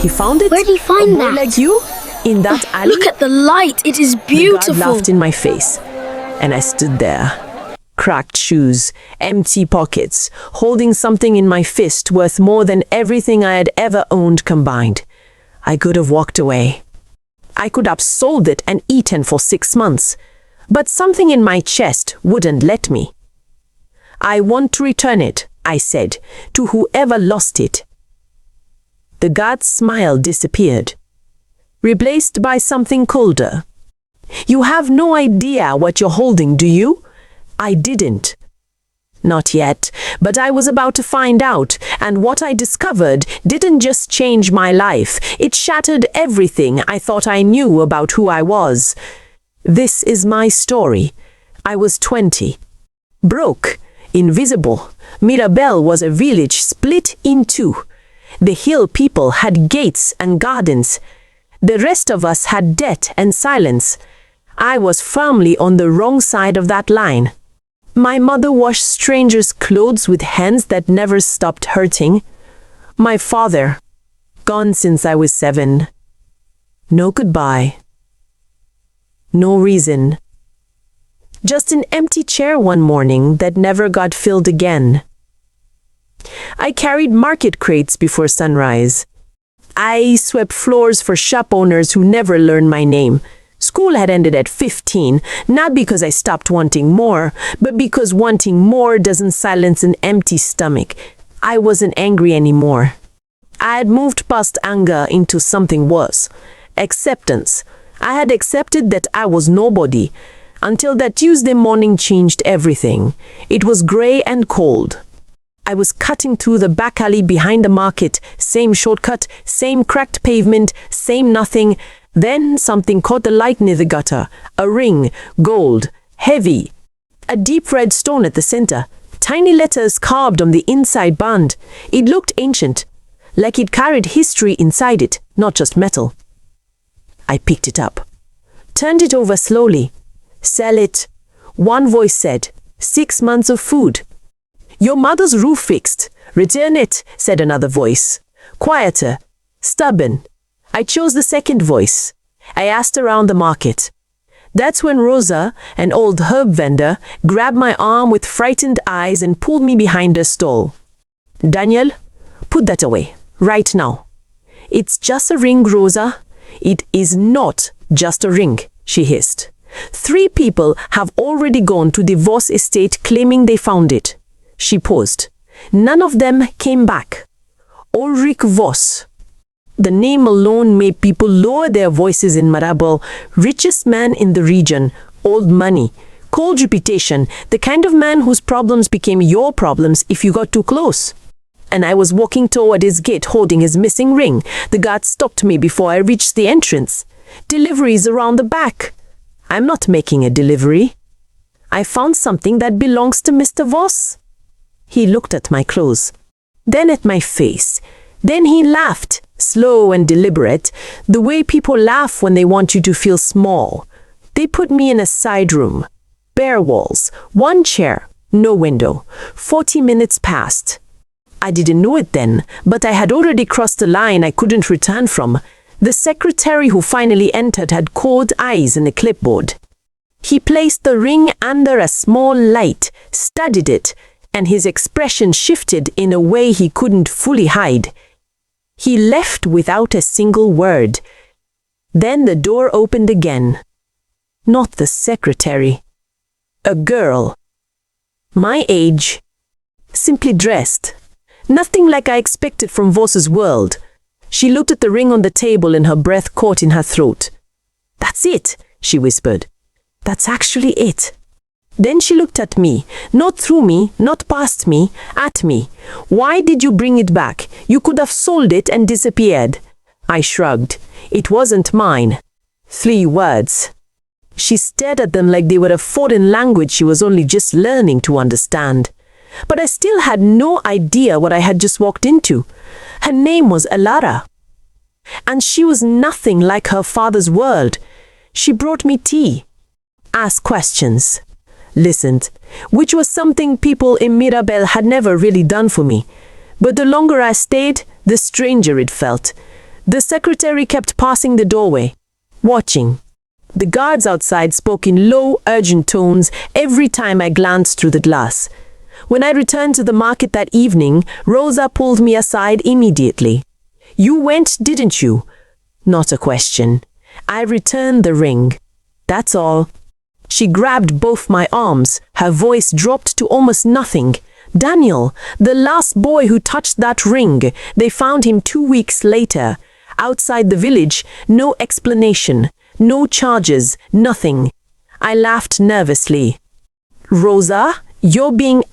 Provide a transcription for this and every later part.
He found it? Where'd he find A boy that? like you? In that alley? Look at the light. It is The beautiful. guard laughed in my face, and I stood there. Cracked shoes, empty pockets, holding something in my fist worth more than everything I had ever owned combined. I could have walked away. I could have sold it and eaten for 6 months, but something in my chest wouldn't let me. I want to return it, I said, to whoever lost it. The guard's smile disappeared, replaced by something colder. You have no idea what you're holding, do you? I didn't. Not yet, but I was about to find out, and what I discovered didn't just change my life, it shattered everything I thought I knew about who I was. This is my story. I was 20. Broke, invisible. Mirabel was a village split in two. The hill people had gates and gardens. The rest of us had debt and silence. I was firmly on the wrong side of that line. My mother washed strangers' clothes with hands that never stopped hurting. My father, gone since I was 7. No goodbye. No reason. Just an empty chair one morning that never got filled again. I carried market crates before sunrise. I swept floors for shop owners who never learned my name. School had ended at 15, not because I stopped wanting more, but because wanting more doesn't silence an empty stomach. I wasn't angry anymore. I had moved past anger into something worse. Acceptance. I had accepted that I was nobody, until that Tuesday morning changed everything. It was gray and cold. I was cutting through the back alley behind the market, same shortcut, same cracked pavement, same nothing. Then something caught the light near the gutter. A ring, gold, heavy. A deep red stone at the center. Tiny letters carved on the inside band. It looked ancient, like it carried history inside it, not just metal. I picked it up, turned it over slowly. Sell it. One voice said, 6 months of food. Your mother's roof fixed. Return it, said another voice. Quieter, stubborn. I chose the second voice. I asked around the market. That's when Rosa, an old herb vendor, grabbed my arm with frightened eyes and pulled me behind her stall. Daniel, put that away, right now. It's just a ring, Rosa. It is not just a ring, she hissed. 3 people have already gone to the Voss estate claiming they found it. She paused. None of them came back. Ulrich Voss. The name alone made people lower their voices in Mirabel. Richest man in the region, old money, cold reputation, the kind of man whose problems became your problems if you got too close. And I was walking toward his gate holding his missing ring. The guard stopped me before I reached the entrance. Delivery's around the back. I'm not making a delivery. I found something that belongs to Mr. Voss. He looked at my clothes, then at my face. Then he laughed, slow and deliberate, the way people laugh when they want you to feel small. They put me in a side room. Bare walls, 1 chair, no window. 40 minutes passed. I didn't know it then, but I had already crossed a line I couldn't return from. The secretary who finally entered had cold eyes and a clipboard. He placed the ring under a small light, studied it, and his expression shifted in a way he couldn't fully hide. He left without a single word. Then the door opened again. Not the secretary. A girl. My age. Simply dressed. Nothing like I expected from Voss's world. She looked at the ring on the table and her breath caught in her throat. That's it, she whispered. That's actually it. Then she looked at me, not through me, not past me, at me. Why did you bring it back? You could have sold it and disappeared. I shrugged. It wasn't mine. 3 words. She stared at them like they were a foreign language she was only just learning to understand. But I still had no idea what I had just walked into. Her name was Alara. And she was nothing like her father's world. She brought me tea, asked questions, listened, which was something people in Mirabel had never really done for me. But the longer I stayed, the stranger it felt. The secretary kept passing the doorway, watching. The guards outside spoke in low, urgent tones every time I glanced through the glass. When I returned to the market that evening, Rosa pulled me aside immediately. "You went, didn't you?" Not a question. I returned the ring. That's all. She grabbed both my arms. Her voice dropped to almost nothing. "Daniel, the last boy who touched that ring, they found him 2 weeks later. Outside the village, no explanation, no charges, nothing." I laughed nervously. "Rosa,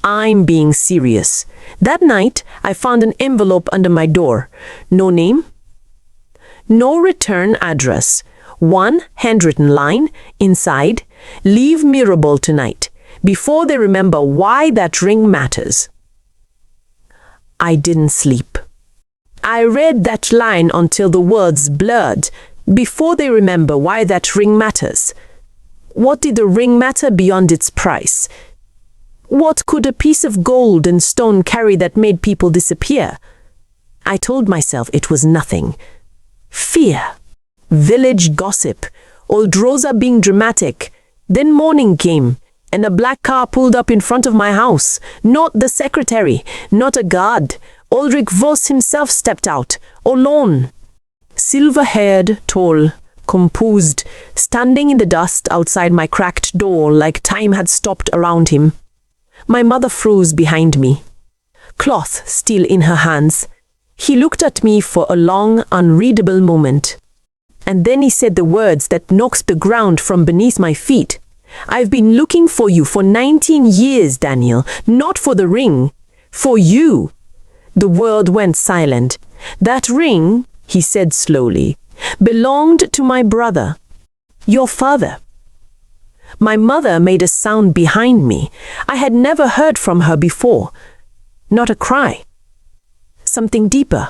I'm being serious." That night, I found an envelope under my door. No name, no return address. One handwritten line inside, "Leave Mirabel tonight, before they remember why that ring matters." I didn't sleep. I read that line until the words blurred. "Before they remember why that ring matters." What did the ring matter beyond its price? What could a piece of gold and stone carry that made people disappear? I told myself it was nothing. Fear. Village gossip. Old Rosa being dramatic. Then morning came, and a black car pulled up in front of my house. Not the secretary, not a guard. Ulrich Voss himself stepped out, alone. Silver-haired, tall, composed, standing in the dust outside my cracked door like time had stopped around him. My mother froze behind me, cloth still in her hands. He looked at me for a long, unreadable moment. And then he said the words that knocked the ground from beneath my feet. "I've been looking for you for 19 years, Daniel. Not for the ring. For you." The world went silent. "That ring," he said slowly, "belonged to my brother. Your father." My mother made a sound behind me. I had never heard from her before. Not a cry. Something deeper,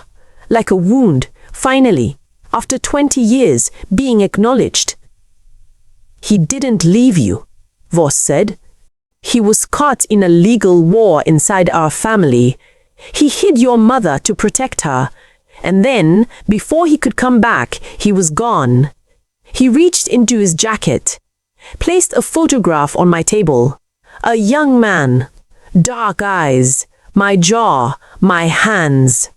like a wound, finally, after 20 years, being acknowledged. "He didn't leave you," Voss said. "He was caught in a legal war inside our family. He hid your mother to protect her. And then, before he could come back, he was gone." He reached into his jacket, placed a photograph on my table. A young man, dark eyes, my jaw, my hands.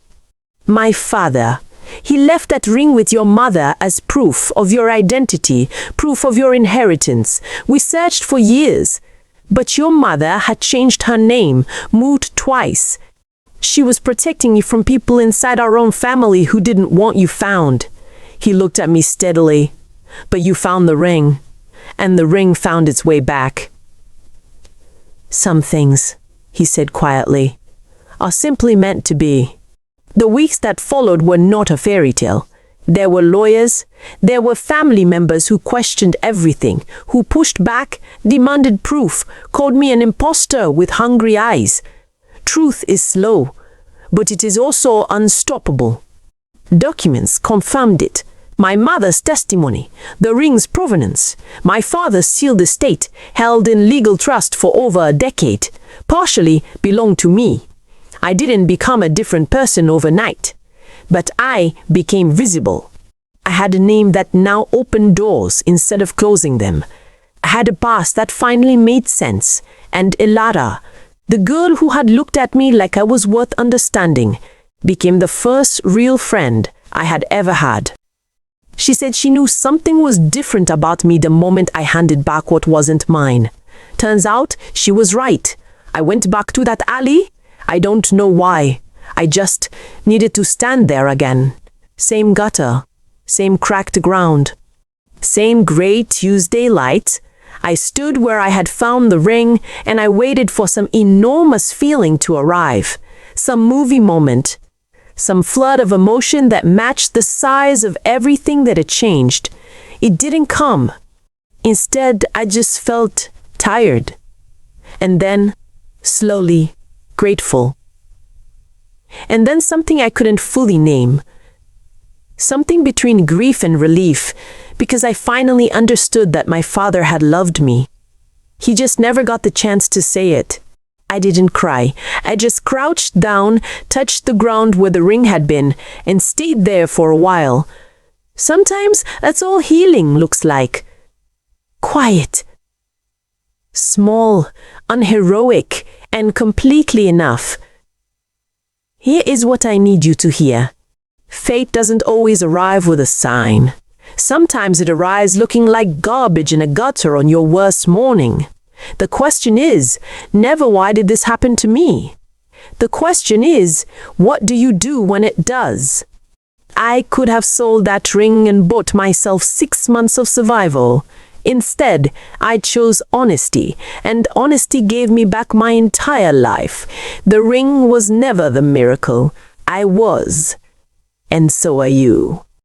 "My father. He left that ring with your mother as proof of your identity, proof of your inheritance. We searched for years, but your mother had changed her name, moved twice. She was protecting you from people inside our own family who didn't want you found." He looked at me steadily. "But you found the ring, and the ring found its way back." "Some things," he said quietly, "are simply meant to be." The weeks that followed were not a fairy tale. There were lawyers, there were family members who questioned everything, who pushed back, demanded proof, called me an imposter with hungry eyes. Truth is slow, but it is also unstoppable. Documents confirmed it. My mother's testimony, the ring's provenance, my father's sealed estate, held in legal trust for over a decade, partially belonged to me. I didn't become a different person overnight, but I became visible. I had a name that now opened doors instead of closing them. I had a past that finally made sense, and Elara, the girl who had looked at me like I was worth understanding, became the first real friend I had ever had. She said she knew something was different about me the moment I handed back what wasn't mine. Turns out she was right. I went back to that alley. I don't know why. I just needed to stand there again. Same gutter, same cracked ground, same gray Tuesday light. I stood where I had found the ring, and I waited for some enormous feeling to arrive, some movie moment, some flood of emotion that matched the size of everything that had changed. It didn't come. Instead, I just felt tired. And then, slowly, grateful. And then something I couldn't fully name. Something between grief and relief, because I finally understood that my father had loved me. He just never got the chance to say it. I didn't cry. I just crouched down, touched the ground where the ring had been, and stayed there for a while. Sometimes that's all healing looks like. Quiet. Small, unheroic, and completely enough. Here is what I need you to hear. Fate doesn't always arrive with a sign. Sometimes it arrives looking like garbage in a gutter on your worst morning. The question is, never why did this happen to me? The question is, what do you do when it does? I could have sold that ring and bought myself 6 months of survival. Instead, I chose honesty, and honesty gave me back my entire life. The ring was never the miracle. I was. And so are you.